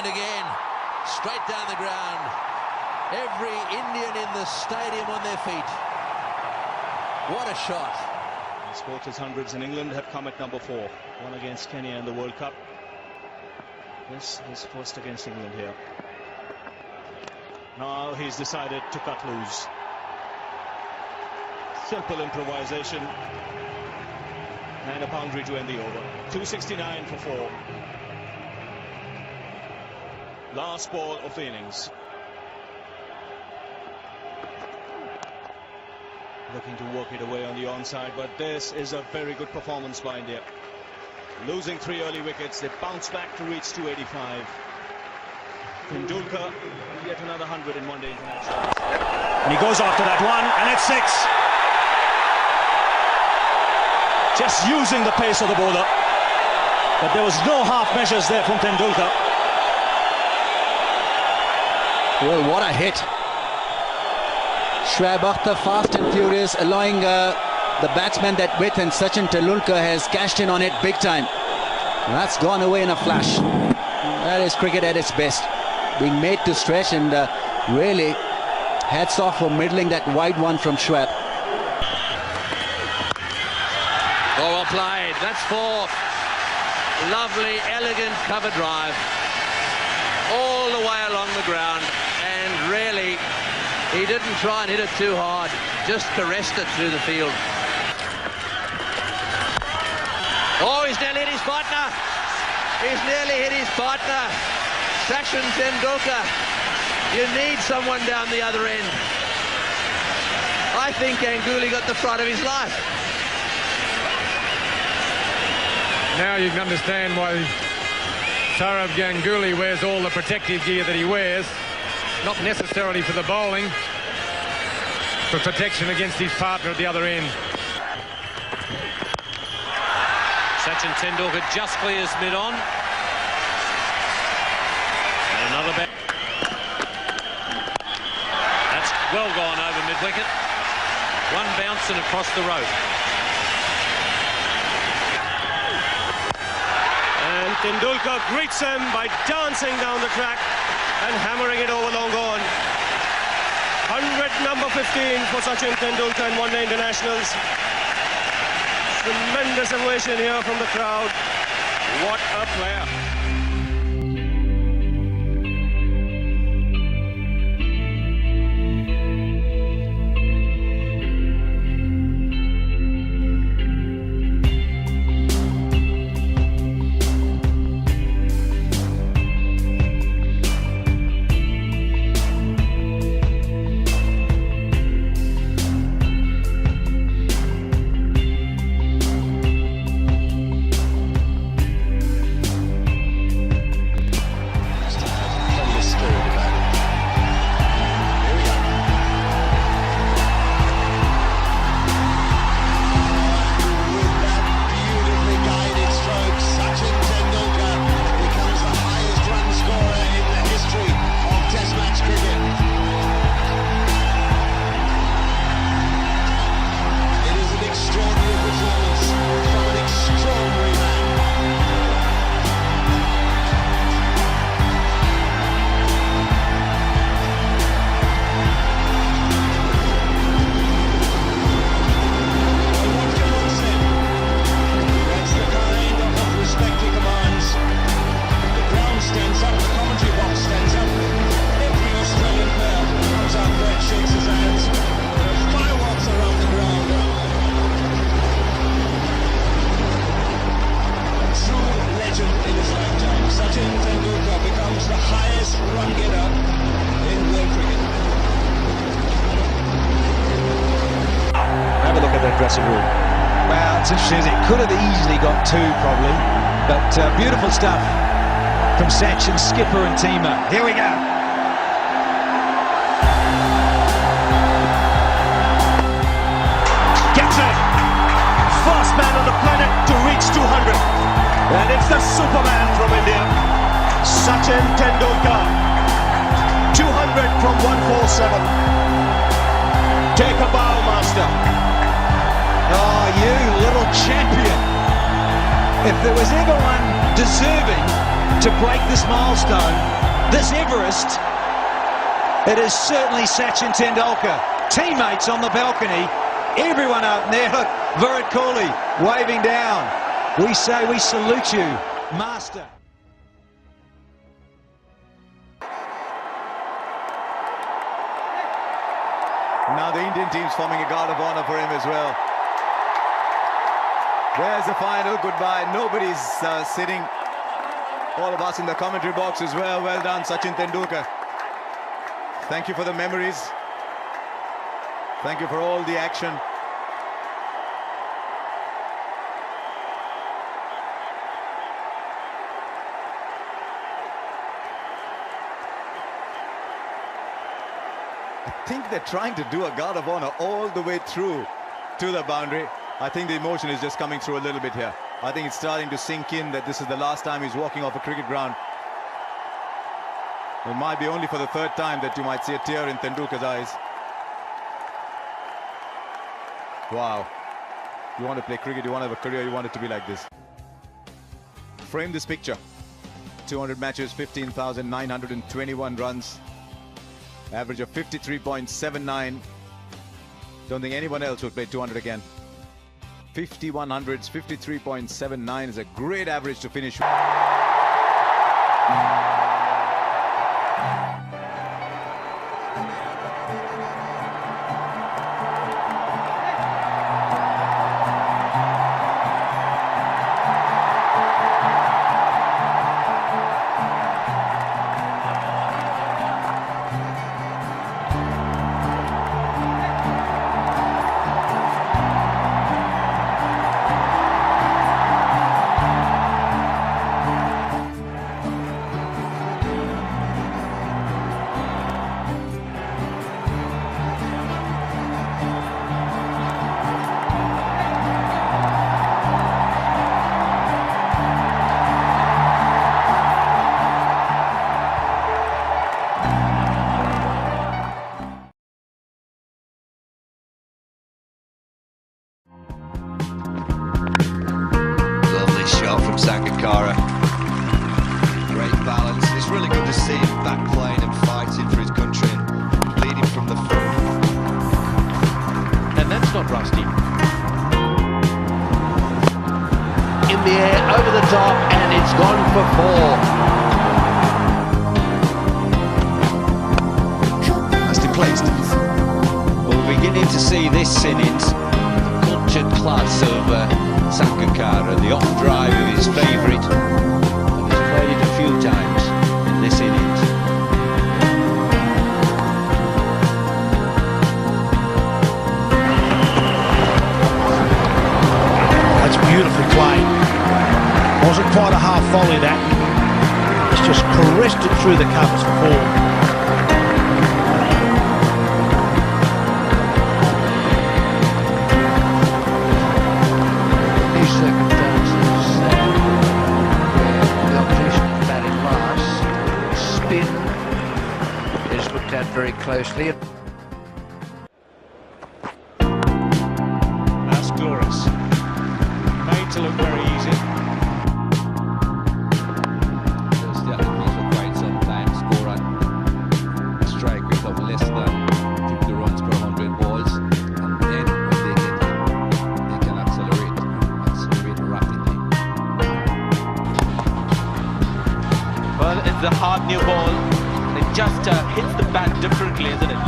And again, straight down the ground. Every Indian in the stadium on their feet. What a shot. Sporters hundreds in England have come at number 4. One against Kenya in the World Cup. This is first against England here. Now he's decided to cut loose. Simple improvisation. And a boundary to end the over. 269 for 4. Last ball of the innings. Looking to work it away on the onside, but this is a very good performance by India. Losing 3 early wickets, they bounce back to reach 285. Tendulkar, yet another 100 in one-day international. And he goes after that one, and it's 6. Just using the pace of the bowler. But there was no half measures there from Tendulkar. Well, what a hit. Shoaib Akhtar fast and furious, allowing the batsman that width, and Sachin Tendulkar has cashed in on it big time. That's gone away in a flash. That is cricket at its best. Being made to stretch, and really hats off for middling that wide one from Shoaib. Oh, well played. That's 4. Lovely, elegant cover drive. All the way along the ground. And really, he didn't try and hit it too hard. Just caressed it through the field. Oh, he's nearly hit his partner. He's nearly hit his partner. Sachin Tendulkar. You need someone down the other end. I think Ganguly got the fright of his life. Now you can understand why Sourav Ganguly wears all the protective gear that he wears. Not necessarily for the bowling, for protection against his partner at the other end. Sachin Tendulkar just clears mid-on. And another bat. That's well gone over mid-wicket. One bounce and across the road. And Tendulkar greets him by dancing down the track and hammering it over long on. 100 number 15 for Sachin Tendulkar in one-day internationals. Tremendous ovation here from the crowd. What a player. Dressing room. Well, it's interesting. It could have easily got 2 probably, but beautiful stuff from Sachin, skipper and teamer. Here we go. Gets it. First man on the planet to reach 200, and it's the Superman from India, Sachin Tendulkar. 200 from 147. Take a bow, master. Oh, you little champion. If there was ever one deserving to break this milestone, this Everest. It is certainly Sachin Tendulkar. Teammates on the balcony, everyone out there. Look, Virat Kohli waving down. We say we salute you, Master. Now the Indian team's forming a guard of honor for him as well. There's the final goodbye. Nobody's sitting. All of us in the commentary box as well. Well done, Sachin Tendulkar. Thank you for the memories. Thank you for all the action. I think they're trying to do a guard of honor all the way through to the boundary. I think the emotion is just coming through a little bit here. I think it's starting to sink in that this is the last time he's walking off a cricket ground. It might be only for the third time that you might see a tear in Tendulkar's eyes. Wow. You want to play cricket, you want to have a career, you want it to be like this. Frame this picture. 200 matches, 15,921 runs. Average of 53.79. Don't think anyone else will play 200 again. 5100s, 53.79 is a great average to finish. Sangakkara. Great balance. It's really good to see him back playing and fighting for his country and leading from the front. And that's not rusty. In the air, over the top, and it's gone for 4. Nicely placed. Well, we're beginning to see this innings. Cultured class of Sangakkara, the off drive of his favourite, and he's played it a few times in this innings. That's beautifully played. Wasn't quite a half volley that. It's just caressed it through the covers for 4. Very closely. That's glorious. Made to look very easy. He's a great sometimes scorer. Strike rate of less than 50 runs per 100 balls. And then when they can accelerate rapidly. Well, it's a hard new ball. It just hits the bat differently, isn't it?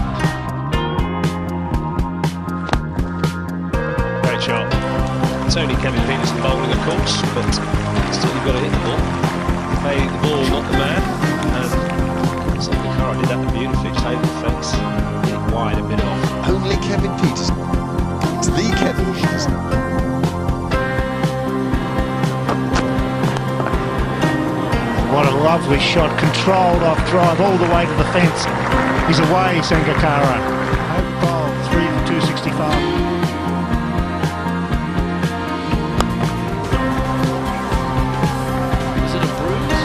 Great shot. It's only Kevin Peterson bowling, of course, but still you've got to hit the ball. Pay the ball, not the man. And Sangakkara did that beautifully. Just over the fence, hit it wide and bit off. Only Kevin Peterson. It's the Kevin Peterson. What a lovely shot, controlled off drive all the way to the fence. He's away, Sangakkara. Over bowl, 3 for 265. Is it a bruise?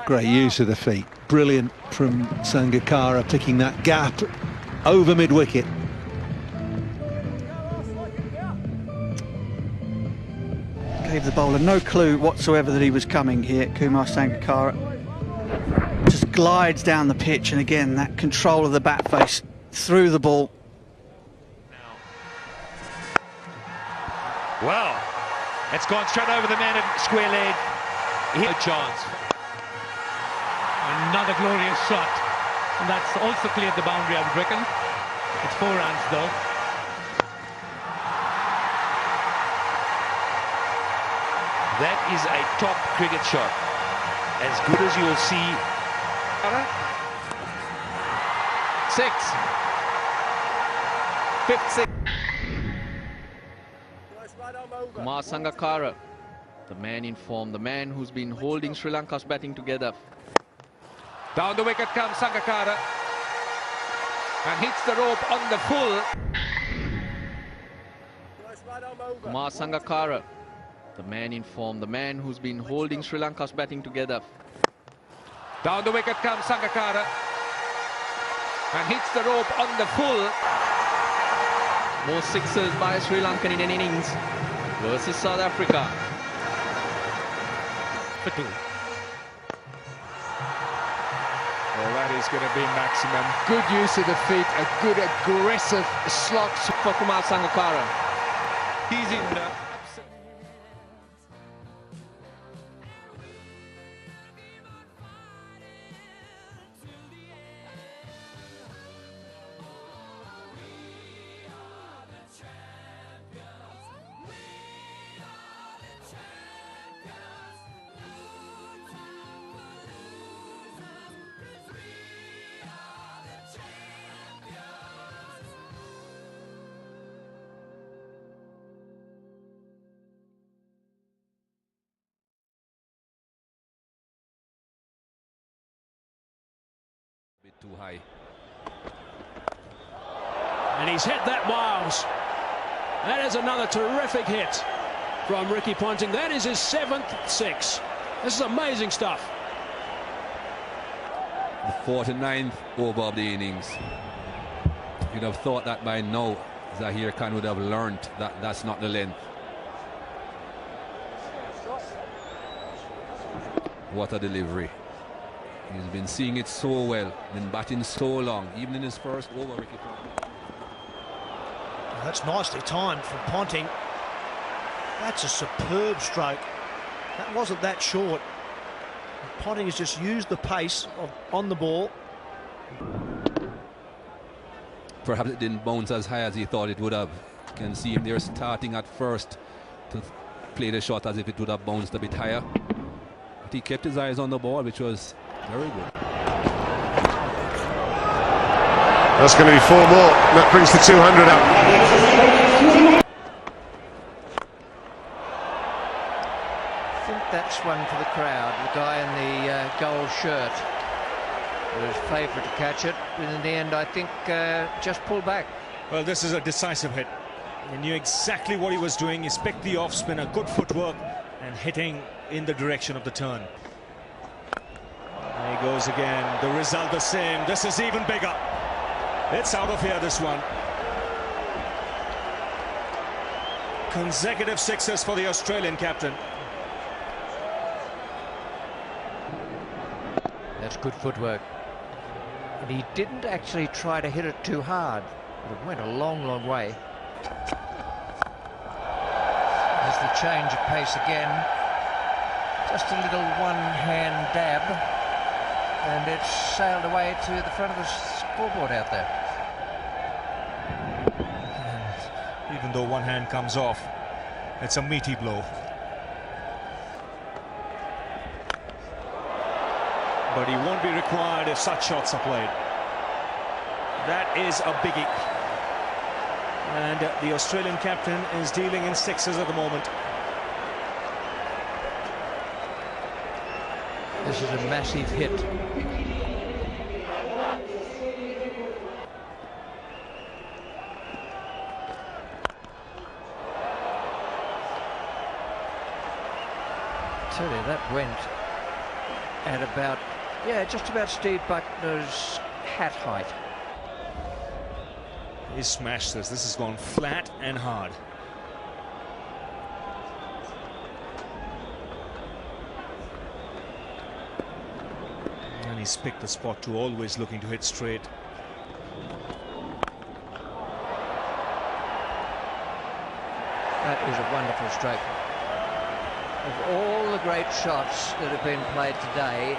Great use of the feet. Brilliant from Sangakkara, picking that gap over Gave the bowler no clue whatsoever that he was coming here. Kumar Sangakkara just glides down the pitch, and again that control of the bat face through the ball. Well, it's gone straight over the man at square leg. No chance. Another glorious shot, and that's also cleared the boundary, I would reckon. It's 4 runs though. That is a top cricket shot, as good as you'll see. 6. 5th 6. Kumar Sangakkara, the man in form, the man who's been holding Sri Lanka's batting together. Down the wicket comes Sangakkara and hits the rope on the full. Kumar Sangakkara, the man in form, the man who's been holding Sri Lanka's batting together. Down the wicket comes Sangakkara and hits the rope on the full. More sixes by Sri Lanka in an innings versus South Africa. For 2. Well, that is going to be maximum. Good use of the feet, a good aggressive slot for Kumar Sangakkara. He's in the... Too high. And he's hit that, Miles. That is another terrific hit from Ricky Ponting. That is his 7th 6. This is amazing stuff. The 49th over of the innings. You'd have thought that by now Zahir Khan would have learned that that's not the length. What a delivery. He's been seeing it so well, been batting so long, even in his first over, Ricky Ponting. That's nicely timed from Ponting. That's a superb stroke. That wasn't that short. Ponting has just used the pace on the ball. Perhaps it didn't bounce as high as he thought it would have. You can see him there starting at first to play the shot as if it would have bounced a bit higher. But he kept his eyes on the ball, which was very good. That's going to be 4 more. That brings the 200 up. I think that's one for the crowd. The guy in the gold shirt was favourite to catch it, but in the end I think just pulled back. Well, this is a decisive hit. He knew exactly what he was doing. He's picked the off spin, a good footwork, and hitting in the direction of the turn. There he goes again. The result the same. This is even bigger. It's out of here, this one. Consecutive 6s for the Australian captain. That's good footwork. And he didn't actually try to hit it too hard, but it went a long, long way. There's the change of pace again. Just a little one-hand dab, and it's sailed away to the front of the scoreboard out there. And even though one hand comes off, it's a meaty blow. But he won't be required if such shots are played. That is a biggie. And the Australian captain is dealing in 6s at the moment. This is a massive hit. I tell you, that went at about, just about Steve Buckner's hat height. He smashed this. This has gone flat and hard. he's picked the spot to always looking to hit straight. That is a wonderful stroke. Of all the great shots that have been played today,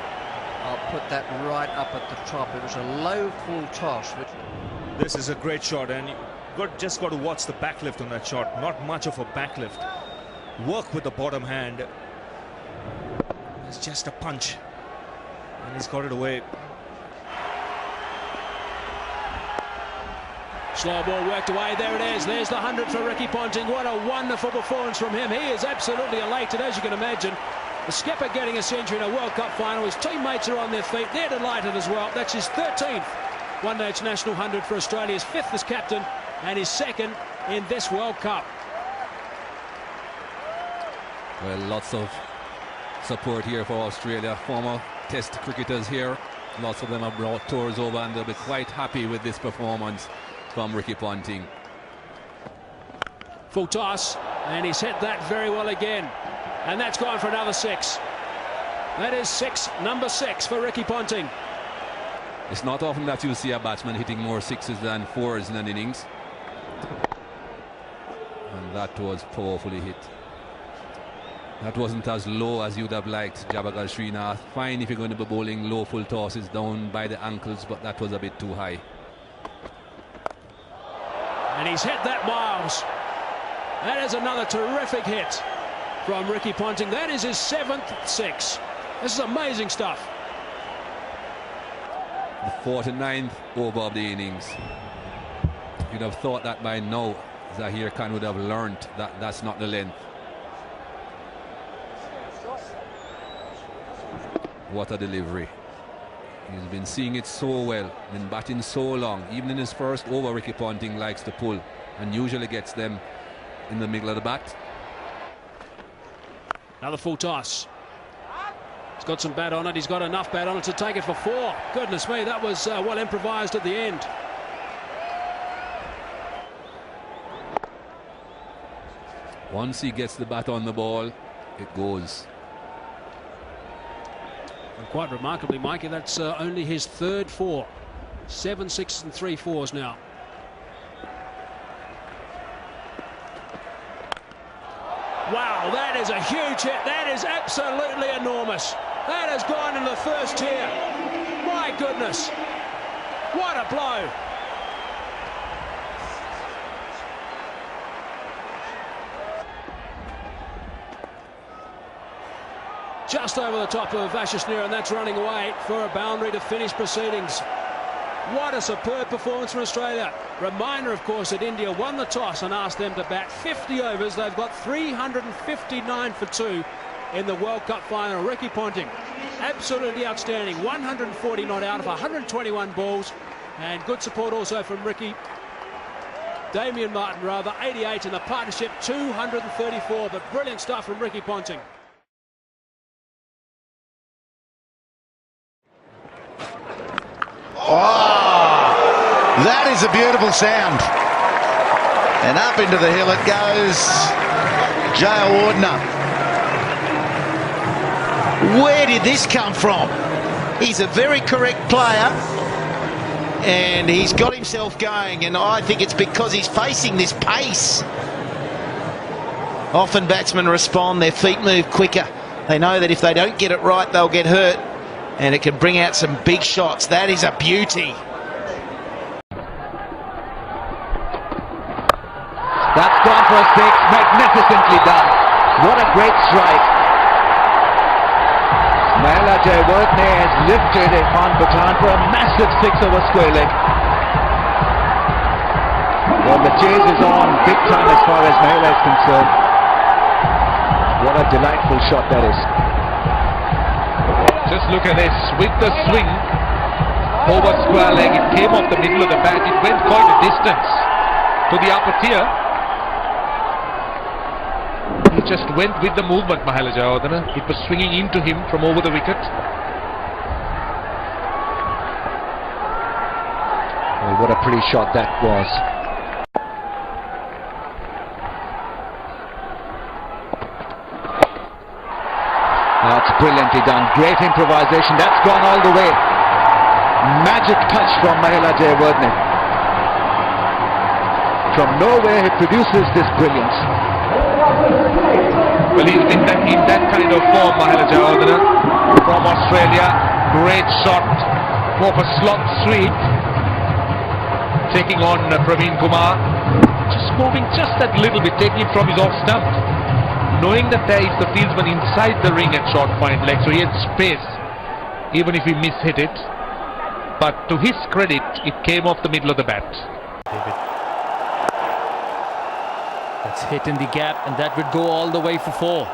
I'll put that right up at the top. It was a low full toss. This is a great shot, and you've just got to watch the backlift on that shot. Not much of a backlift. Work with the bottom hand. It's just a punch, and he's got it away. Slow ball worked away. There it is. There's the 100 for Ricky Ponting. What a wonderful performance from him. He is absolutely elated, as you can imagine. The skipper getting a century in a World Cup final. His teammates are on their feet. They're delighted as well. That's his 13th one-day international 100 for Australia. His 5th as captain and his 2nd in this World Cup. Well, lots of support here for Australia. Former Test cricketers here. Lots of them have brought tours over, and they'll be quite happy with this performance from Ricky Ponting. Full toss, and he's hit that very well again. And that's gone for another 6. That is number 6 for Ricky Ponting. It's not often that you see a batsman hitting more 6s than 4s in an innings. And that was powerfully hit. That wasn't as low as you'd have liked, Jabagal Srinath. Fine if you're going to be bowling low full tosses down by the ankles, but that was a bit too high. And he's hit that, Miles. That is another terrific hit from Ricky Ponting. That is his 7th 6. This is amazing stuff. The 49th over of the innings. You'd have thought that by now Zahir Khan would have learned that that's not the length. What a delivery. He's been seeing it so well, been batting so long. Even in his first over, Ricky Ponting likes to pull and usually gets them in the middle of the bat. Another full toss. He's got some bat on it. He's got enough bat on it to take it for 4. Goodness me, that was well improvised at the end. Once he gets the bat on the ball, it goes. And quite remarkably, Mikey, that's only his 3rd 4. 7 6s and 3 4s now. Wow, that is a huge hit. That is absolutely enormous. That has gone in the first tier. My goodness. What a blow. Just over the top of Ashasnir, and that's running away for a boundary to finish proceedings. What a superb performance from Australia. Reminder, of course, that India won the toss and asked them to bat 50 overs. They've got 359 for 2 in the World Cup final. Ricky Ponting, absolutely outstanding. 140 not out of 121 balls. And good support also from Damien Martin, 88 in the partnership, 234. But brilliant stuff from Ricky Ponting. Oh, that is a beautiful sound. And up into the hill it goes. J.O. Ordner. Where did this come from? He's a very correct player. And he's got himself going. And I think it's because he's facing this pace. Often batsmen respond, their feet move quicker. They know that if they don't get it right, they'll get hurt. And it can bring out some big shots. That is a beauty. That's gone for a 6. Magnificently done. What a great strike. Ismail Jayawardene has lifted Irfan Pathan for a massive 6 over square leg. Well, the chase is on big time as far as Mahela is concerned. What a delightful shot that is. Just look at this, with the swing over square leg, it came off the middle of the bat, it went quite a distance to the upper tier. He just went with the movement, Mahela Jayawardene. It was swinging into him from over the wicket. Well, what a pretty shot that was. That's brilliantly done. Great improvisation. That's gone all the way. Magic touch from Mahela Jayawardene. From nowhere he produces this brilliance. Well, he's in that kind of form, Mahela Jayawardene, from Australia. Great shot, more of a slot sweep, taking on Praveen Kumar. Just moving just that little bit, taking it from his off stump, knowing that there is the fieldsman inside the ring at short point leg, so he had space, even if he mishit it. But to his credit, it came off the middle of the bat. That's hit in the gap, and that would go all the way for 4.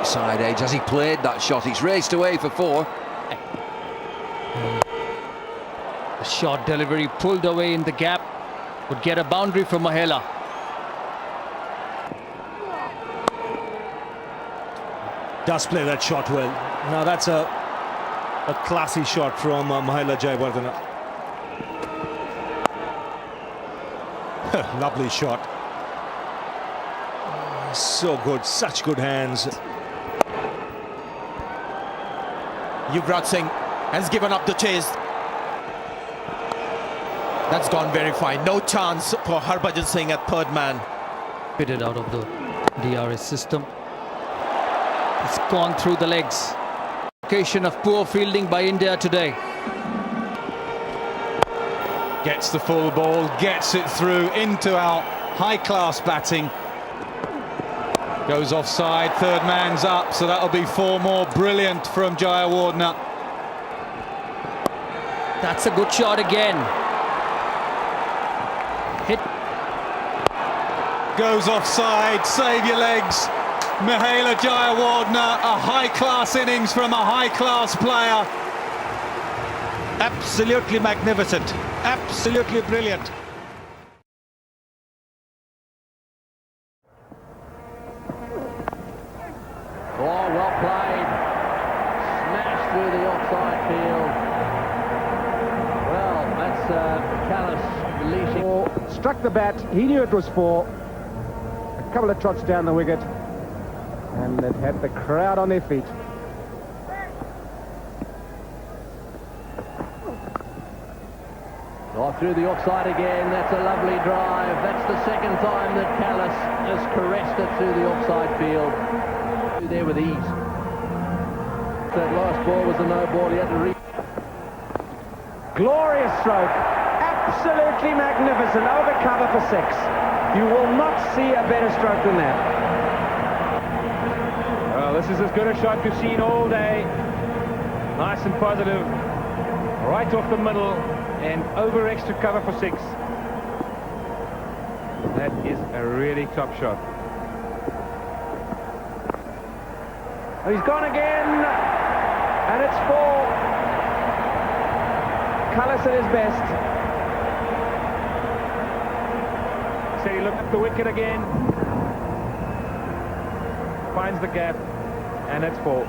Side edge, as he played that shot, he's raced away for 4. The short delivery pulled away in the gap would get a boundary for Mahela. Does play that shot well. Now that's a classy shot from Mahela Jayawardene. Lovely shot. So good, such good hands. Yuvraj Singh has given up the chase. That's gone very fine. No chance for Harbhajan Singh at third man. Fitted out of the DRS system. It's gone through the legs. Occasion of poor fielding by India today. Gets the full ball, gets it through into our high-class batting. Goes offside, third man's up, so that'll be 4 more. Brilliant from Jayawardene. That's a good shot again. Hit. Goes offside, save your legs. Mahela Jayawardene, a high-class innings from a high-class player. Absolutely magnificent, absolutely brilliant. Oh, well played. Smashed through the offside field. Well, that's Callis leashing. Struck the bat. He knew it was 4. A couple of trots down the wicket. And it had the crowd on their feet. Oh, through the offside again. That's a lovely drive. That's the second time that Callis has caressed it through the offside field. There with ease. That last ball was a no ball. He had to reach. Glorious stroke. Absolutely magnificent. Over cover for 6. You will not see a better stroke than that. Well, this is as good a shot we've seen all day. Nice and positive. Right off the middle and over extra cover for 6. That is a really top shot. Oh, he's gone again, and it's 4. Callis at his best. So he looked at the wicket again, finds the gap, and it's 4.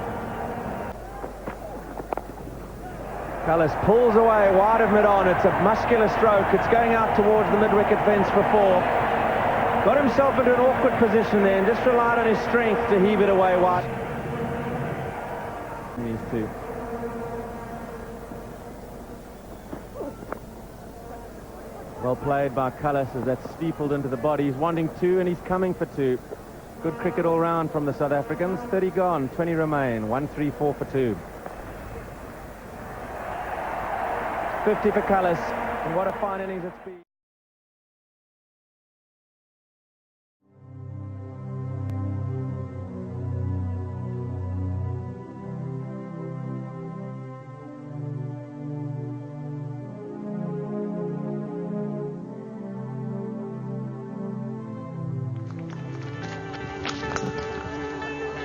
Callis pulls away wide of mid-on. It's a muscular stroke. It's going out towards the mid-wicket fence for 4. Got himself into an awkward position there and just relied on his strength to heave it away wide. These two. Well played by Callis as that's steepled into the body. He's wanting 2 and he's coming for 2. Good cricket all round from the South Africans. 30 gone, 20 remain. 1, 3, 4 for 2. 50 for Callis. And what a fine innings it's been.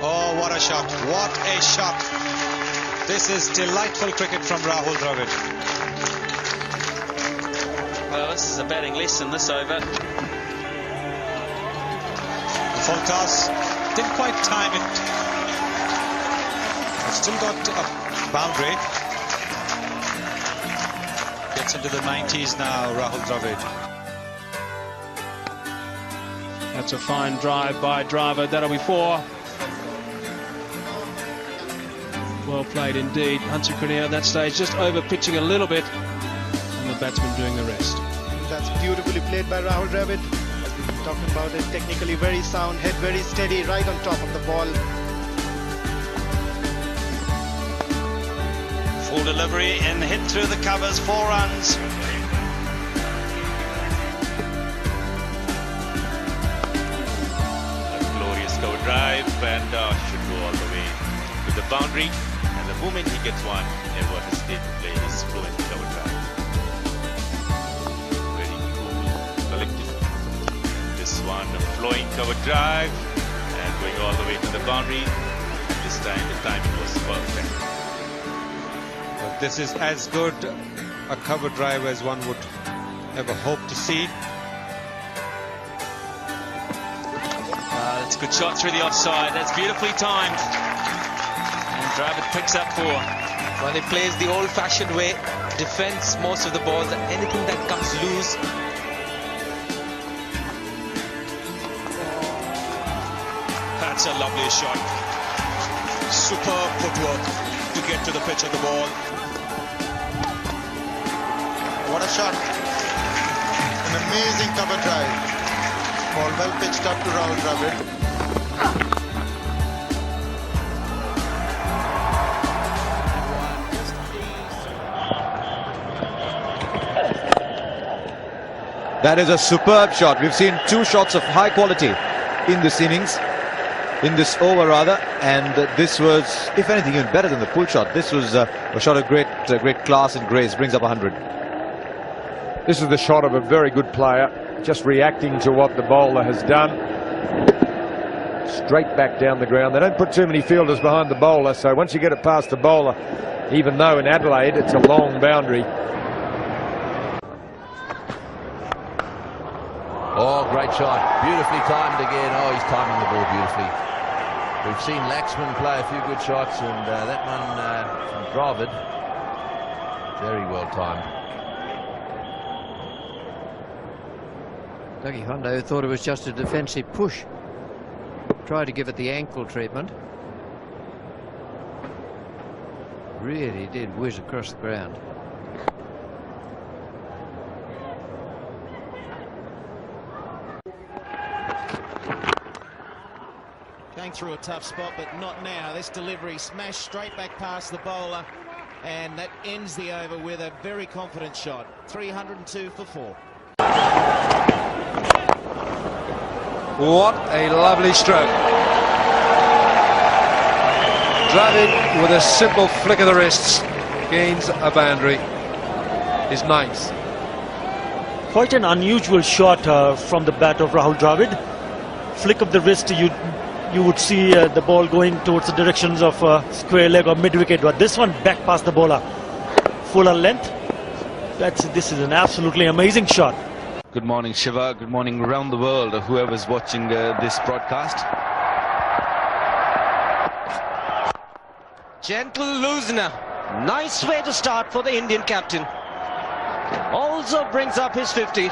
Oh, what a shot. What a shot. This is delightful cricket from Rahul Dravid. Well, this is a batting lesson, this over. The full toss. Didn't quite time it. But still got a boundary. Gets into the 90s now, Rahul Dravid. That's a fine drive by Dravid. That'll be 4. Well played indeed. Hunter Cornell at that stage just over pitching a little bit, and the batsman doing the rest. That's beautifully played by Rahul Dravid. As we've been talking about it, technically very sound, head very steady, right on top of the ball. Full delivery and hit through the covers, 4 runs. A glorious cover drive and should go all the way to the boundary. And the moment he gets one, never hesitate to play his fluent cover drive. Very cool, collected. This one, a flowing cover drive and going all the way to the boundary. This time the timing was perfect. But this is as good a cover drive as one would ever hope to see. That's a good shot through the offside. That's beautifully timed. And Dravid picks up 4. Well, he plays the old-fashioned way, defends most of the balls, and anything that comes loose. That's a lovely shot. Superb footwork to get to the pitch of the ball. What a shot. An amazing cover drive. Ball well pitched up to Rahul Dravid. That is a superb shot. We've seen 2 shots of high quality in this innings, in this over rather, and this was, if anything, even better than the pull shot. This was a shot of great class and grace. Brings up 100. This is the shot of a very good player, just reacting to what the bowler has done. Straight back down the ground. They don't put too many fielders behind the bowler, so once you get it past the bowler, even though in Adelaide it's a long boundary. Oh, great shot. Beautifully timed again. Oh, he's timing the ball beautifully. We've seen Laxman play a few good shots, and that one from Dravid, very well timed. Dougie Hondo thought it was just a defensive push. Tried to give it the ankle treatment. Really did whiz across the ground. Going through a tough spot, but not now. This delivery smashed straight back past the bowler, and that ends the over with a very confident shot. 302 for 4. What a lovely stroke. Dravid, with a simple flick of the wrists, gains a boundary. His 9th. Quite an unusual shot from the bat of Rahul Dravid. Flick of the wrist, you would see the ball going towards the directions of square leg or mid wicket, but this one back past the bowler, fuller length. This is an absolutely amazing shot. Good morning, Shiva. Good morning around the world, whoever's watching this broadcast. Gentle loosener. Nice way to start for the Indian captain. Also brings up his 50.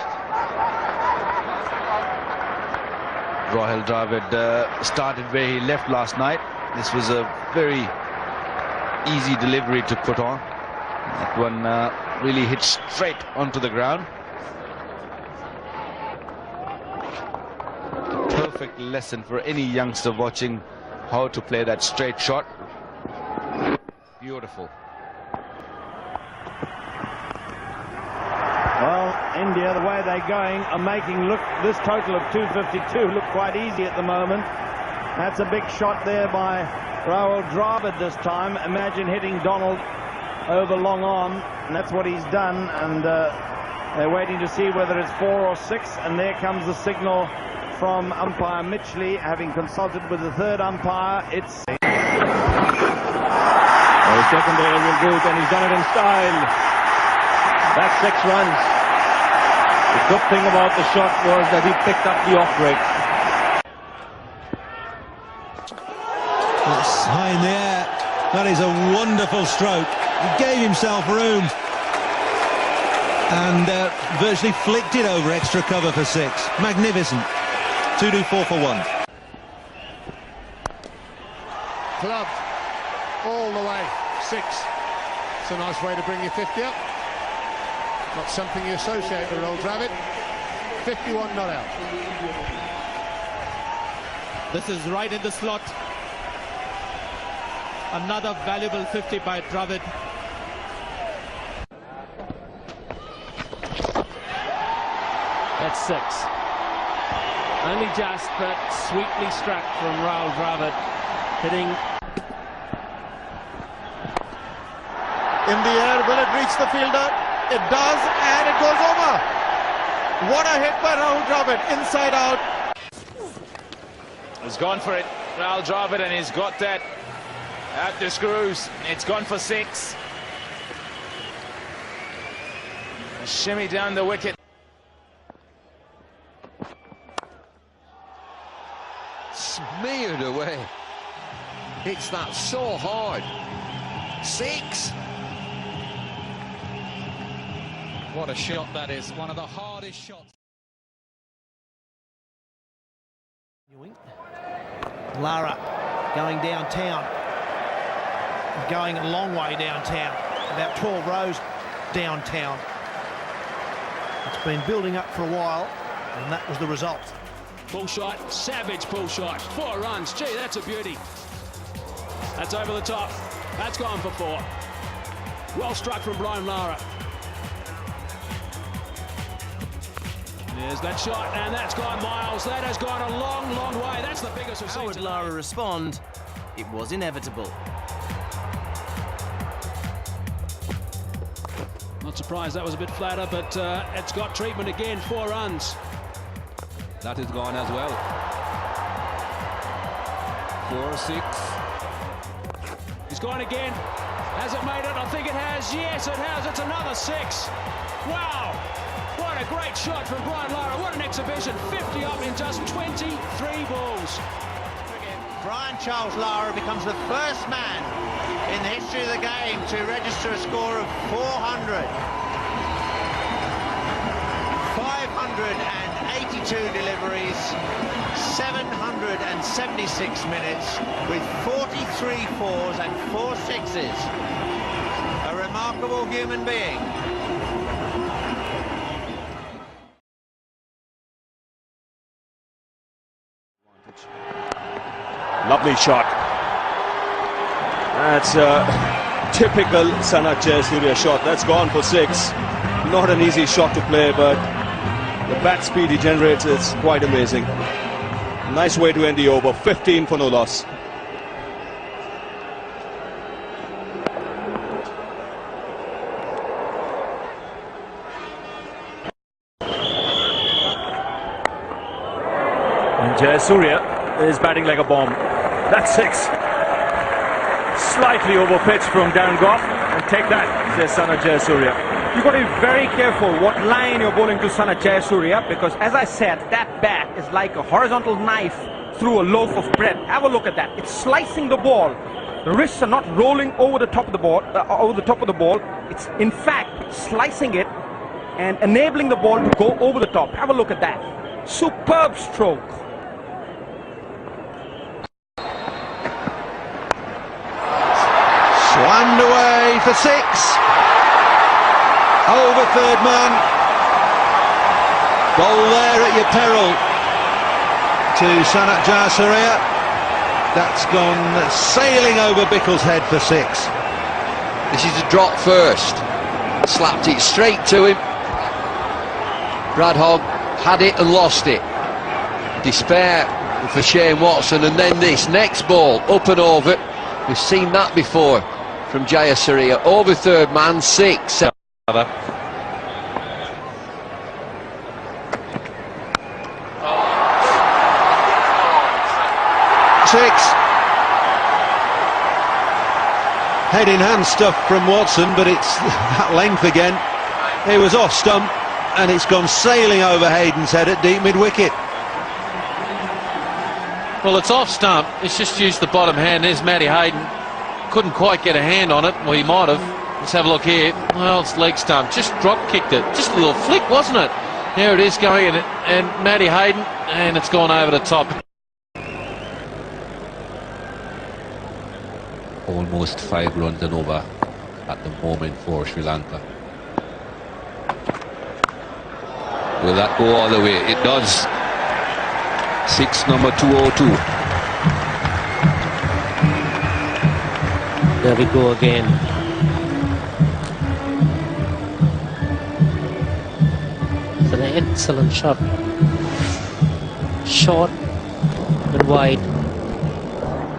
Rahul Dravid started where he left last night. This was a very easy delivery to put on. That one really hit straight onto the ground. Perfect lesson for any youngster watching how to play that straight shot. Beautiful. Well, India, the way they're going, are making this total of 252 look quite easy at the moment. That's a big shot there by Rahul Dravid this time. Imagine hitting Donald over long on, and that's what he's done. And they're waiting to see whether it's 4 or 6. And there comes the signal from umpire Mitchley, having consulted with the third umpire. It's the second ball will do it, and he's done it in style. That's 6 runs. The good thing about the shot was that he picked up the off break. It's high in the air. That is a wonderful stroke. He gave himself room and virtually flicked it over extra cover for 6. Magnificent. 2 do 4 for 1. Club. all the way. 6. It's a nice way to bring your 50 up. Not something you associate with Old Dravid. 51 not out. This is right in the slot. Another valuable 50 by Dravid. That's 6. Only just, but sweetly struck from Rahul Dravid. Hitting. In the air, will it reach the fielder? It does, and it goes over. What a hit by Rahul Dravid, inside out. He's gone for it, Rahul Dravid, and he's got that at the screws. It's gone for 6. A shimmy down the wicket. Smeared away. Hits that so hard. 6. What a shot that is. One of the hardest shots. Lara going downtown. Going a long way downtown. About 12 rows downtown. It's been building up for a while, and that was the result. Pull shot, savage pull shot. 4 runs. Gee, that's a beauty. That's over the top. That's gone for 4. Well struck from Brian Lara. There's that shot, and that's gone miles. That has gone a long, long way. That's the biggest we've seen. How would Lara respond? It was inevitable. Not surprised that was a bit flatter, but it's got treatment again. 4 runs. That is gone as well. 4, 6. He's gone again. Has it made it? I think it has. Yes, it has. It's another 6. Wow. What a great shot from Brian Lara. What an exhibition. 50 up in just 23 balls. Brian Charles Lara becomes the first man in the history of the game to register a score of 400. 582 deliveries, 776 minutes with 43 4s and 4 6s. A remarkable human being. Lovely shot. That's a typical Sanat Jayasuriya shot. That's gone for 6. Not an easy shot to play, but the bat speed he generates is quite amazing. Nice way to end the over. 15 for no loss. And Jayasuriya is batting like a bomb. That's 6. Slightly over pitch from Darren Goff, and take that, says Sanat Jayasuriya. You've got to be very careful what line you're bowling to Sanat Jayasuriya, because as I said, that bat is like a horizontal knife through a loaf of bread. Have a look at that. It's slicing the ball. The wrists are not rolling over the top of the ball. It's in fact slicing it and enabling the ball to go over the top. Have a look at that. Superb stroke. Swammed away for 6. Over third man. Bowl there at your peril to Sanat Jayasuriya. That's gone sailing over Bickle's head for 6. This is a drop first. Slapped it straight to him. Brad Hogg had it and lost it. Despair for Shane Watson, and then this next ball up and over. We've seen that before from Jayasuriya. Over third man, 6. 6. Head in hand stuff from Watson, but it's that length again. It was off stump, and it's gone sailing over Hayden's head at deep mid-wicket. Well, it's off stump. It's just used the bottom hand. There's Matty Hayden. Couldn't quite get a hand on it. Well, he might have. Let's have a look here. Well, it's leg stump. Just drop kicked it. Just a little flick, wasn't it? There it is going in, and Matty Hayden, and it's gone over the top. almost 5 runs and over at the moment for Sri Lanka. Will that go all the way? It does. 6 number 202. There we go again. It's an excellent shot. Short and wide.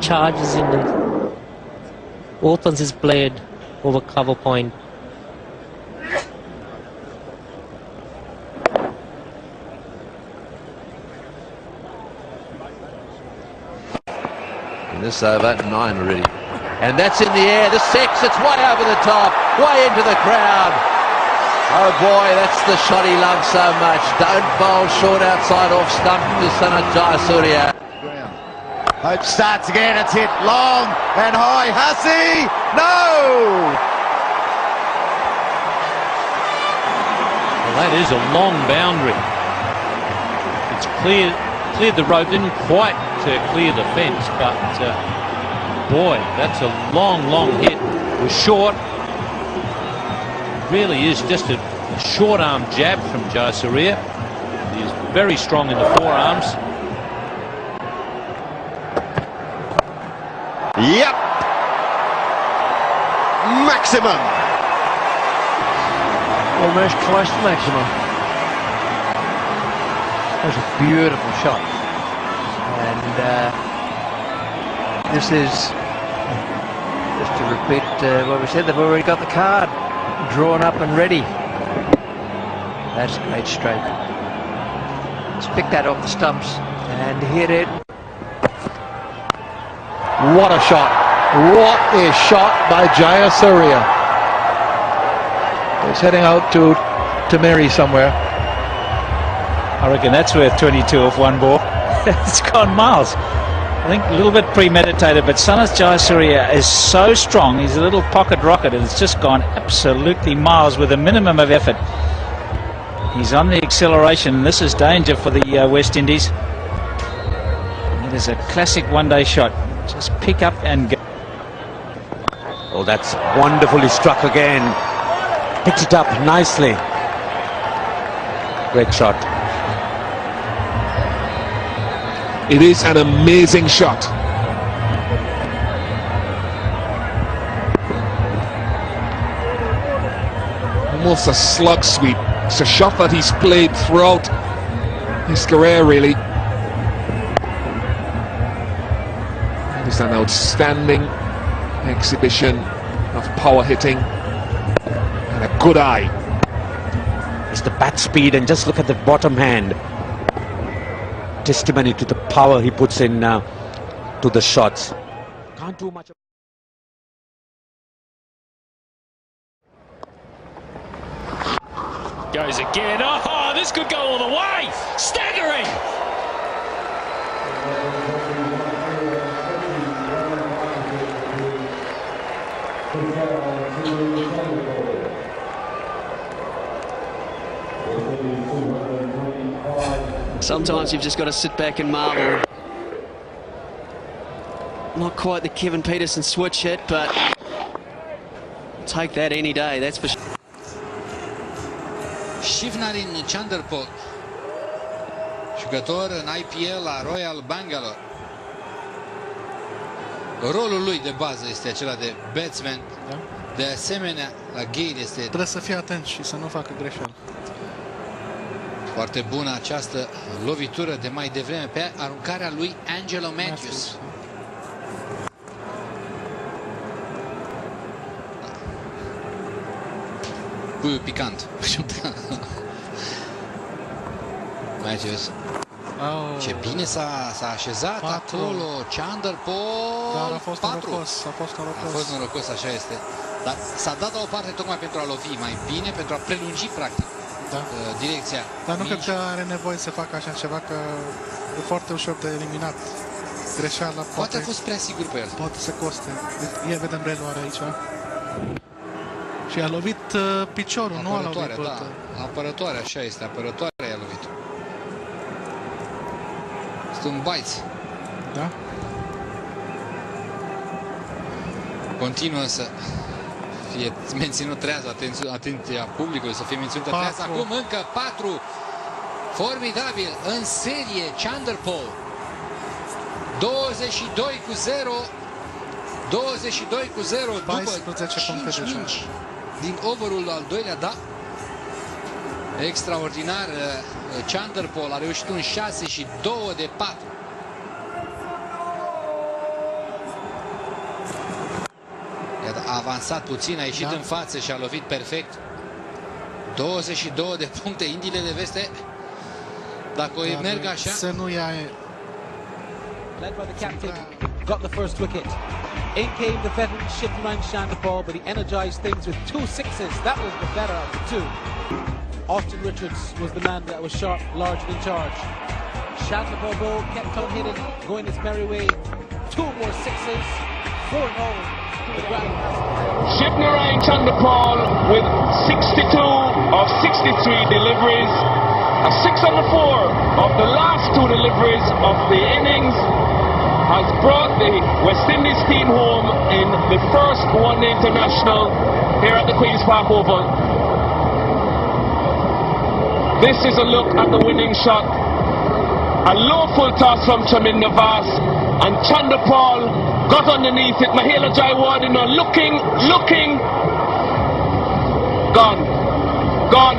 Charges in and opens his blade over cover point. And this over 9 already. And that's in the air, the 6, it's way over the top, way into the crowd. Oh boy, that's the shot he loves so much. Don't bowl short outside off stump to Sanat Jayasuriya. Hope starts again, it's hit long and high. Hussey, no! Well, that is a long boundary. It's cleared the rope, didn't quite clear the fence, but boy, that's a long hit. It was short. Really is just a short arm jab from Jayasuriya. He's very strong in the forearms. Yep. Maximum. Almost close to maximum. That was a beautiful shot. And this is, just to repeat what we said, they've already got the card drawn up and ready. That's a great stroke. Let's pick that off the stumps and hit it. What a shot. What a shot by Jayasuriya. He's heading out to Mary somewhere. I reckon that's worth 22 off one ball. It's gone miles. I think a little bit premeditated, but Sanat Jayasuriya is so strong. He's a little pocket rocket, and it's just gone absolutely miles with a minimum of effort. He's on the acceleration, and this is danger for the West Indies. It is a classic one-day shot. Just pick up and go. Oh, that's wonderfully struck again. Picked it up nicely. Great shot. It is an amazing shot. Almost a slug sweep. It's a shot that he's played throughout his career, really. It is an outstanding exhibition of power hitting and a good eye. It's the bat speed, and just look at the bottom hand. Testimony to the power he puts in to the shots. Can't do much. Goes again. Oh, this could go all the way. Staggering. Sometimes you've just got to sit back and marvel. Not quite the Kevin Peterson switch hit, but take that any day, that's for sure. Shivnarin Chanderpaul, jucător în IPL la Royal Bangalore. Rolul lui de bază este acela de batsman. Da. De asemenea, la Gale este... Trebuie să fie atent și să nu facă greșeli. Foarte bună această lovitură de mai devreme pe aruncarea lui Angelo Matthews. Puiul picant. Matthews. Oh. Ce bine s-a așezat acolo. Chanderpaul. Dar a fost norocos. A fost norocos, așa este. Dar s-a dat la o parte tocmai pentru a lovi mai bine, pentru a prelungi practic direcția. Dar nu cred că are nevoie să facă așa ceva, că e foarte ușor de eliminat. Greșeala poate a fost prea sigur pe el. Poate să coste. Ia vedem reluare aici. Și a lovit piciorul, nu a lovit. Da. Apărătoare, așa este. Apărătoarea i-a lovit. Este un baiț. Da? continuă să fie menținut treaz, atenția publicului să fie menținută treaz. Acum încă 4, formidabil, în serie, Chanderpaul, 22-0, 22-0 după 5 mingi din overul al doilea, da? Extraordinar, Chanderpaul a reușit un 6 și 2 de 4. A avansat puțin, a ieșit în față și a lovit perfect. 22 de puncte, Indiile de Veste, dacă o merg așa... Să nu ia... Led by the captain, got the first wicket. In came the veteran shifting around Chanderpaul, but he energized things with 2 sixes. That was the better of the 2. Austin Richards was the man that was sharp, large and in charge. Chanderpaul though kept on hitting, going his merry way. 2 more sixes, 4-0. Shivnarine Chanderpaul with 62 of 63 deliveries, a 6 on the 4 of the last 2 deliveries of the innings, has brought the West Indies team home in the first one-day international here at the Queen's Park Oval. This is a look at the winning shot. A low full toss from Chaminda Vas, and Chanderpaul got underneath it. Mahela Jayawardena looking, gone.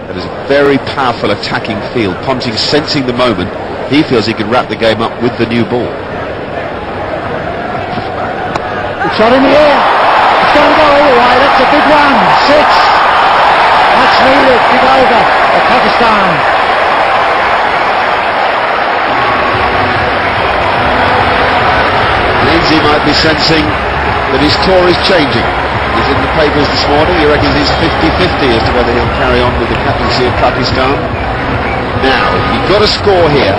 That is a very powerful attacking field. Ponting sensing the moment. He feels he can wrap the game up with the new ball. Shot in the air. It's going to go all the way. That's a big one. 6. Much needed. Big over for Pakistan. Lindsay might be sensing that his tour is changing. He's in the papers this morning. He reckons he's 50-50 as to whether he'll carry on with the captaincy of Pakistan. Now, you've got a score here.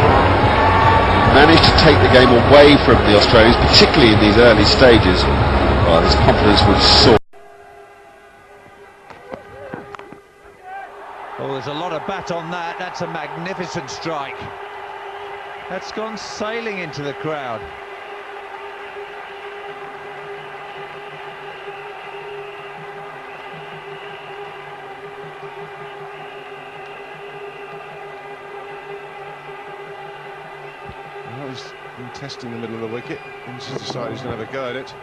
Managed to take the game away from the Australians, particularly in these early stages. Well, his confidence would soar. Oh, there's a lot of bat on that. That's a magnificent strike. That's gone sailing into the crowd. Well, he's been testing the middle of the wicket and he's decided he's going to have a go at it.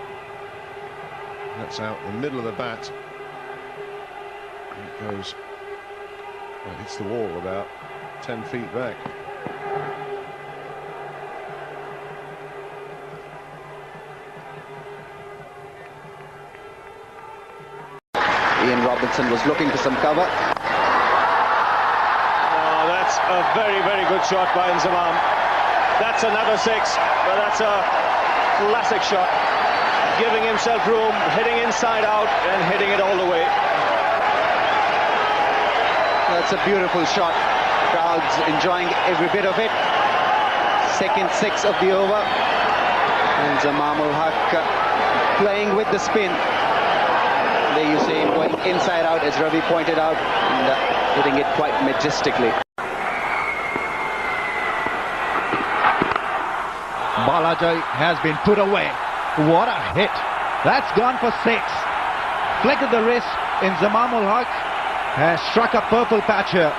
That's out the middle of the bat. And it goes... Well, it hits the wall about 10 feet back. Ian Robinson was looking for some cover. Oh, that's a very, very good shot by Inzamam. That's another 6, but that's a classic shot. Giving himself room, hitting inside out and hitting it all the way. That's a beautiful shot. Crowd's enjoying every bit of it. Second 6 of the over. And Zamamul Haq playing with the spin. There you see him going inside out, as Ravi pointed out, and hitting it quite majestically. Balaji has been put away. What a hit. That's gone for 6. Flick of the wrist in Zamamul Haq. Has struck a purple patch here.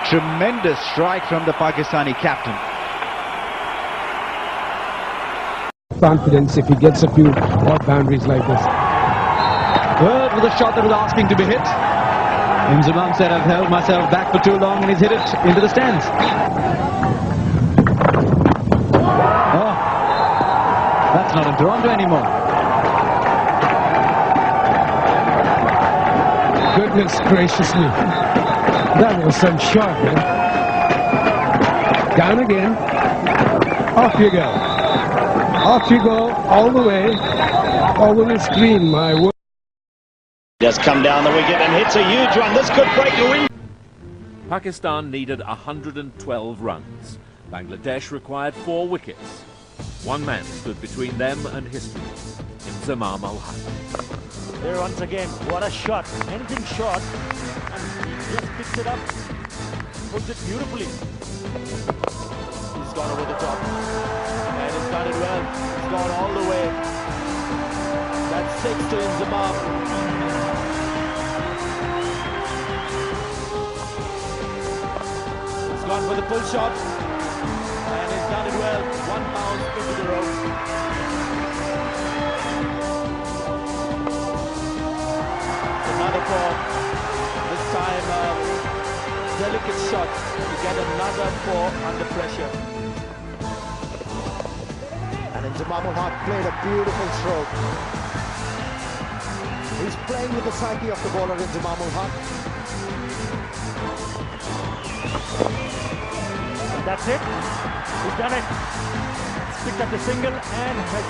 Tremendous strike from the Pakistani captain. Confidence if he gets a few odd boundaries like this. Bird with a shot that was asking to be hit. Inzamam said, I've held myself back for too long, and he's hit it into the stands. Oh, that's not in Toronto anymore. Goodness graciously, that was some shot, man. Down again, off you go. Off you go, all the way, over the screen, my word. Just come down the wicket and hits a huge one. This could break the wind. Pakistan needed 112 runs. Bangladesh required 4 wickets. One man stood between them and history. Inzamam al-Haq. There once again, what a shot. Anything short, and he just picks it up. pulls it beautifully. He's gone over the top. And he's done it well. He's gone all the way. That's 6 to Inzamam. He's gone for the pull shot. And he's done it well. 1 bounce into the rope. Another ball. This time, delicate shot to get another 4 under pressure. And Inzamam played a beautiful stroke. He's playing with the psyche of the bowler, Inzamam. And that's it. He's done it. He's picked up the single and has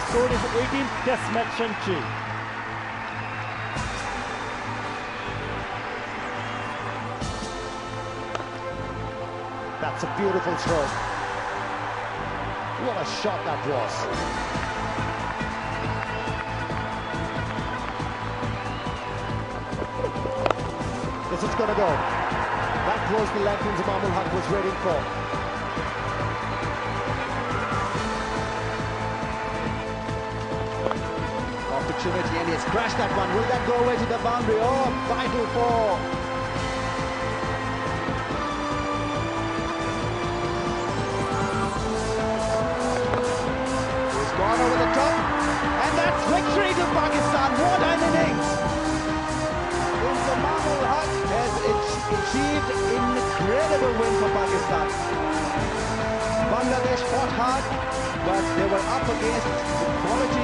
scored his 18th Test match century. That's a beautiful stroke. What a shot that was. This is going to go. That was the length Inzamam was waiting for. Opportunity, and he has crashed that one. Will that go away to the boundary? Oh, vital for. Gone over the top, and that's victory to Pakistan. What an innings! Inzamam has achieved incredible win for Pakistan. Bangladesh fought hard, but they were up against the quality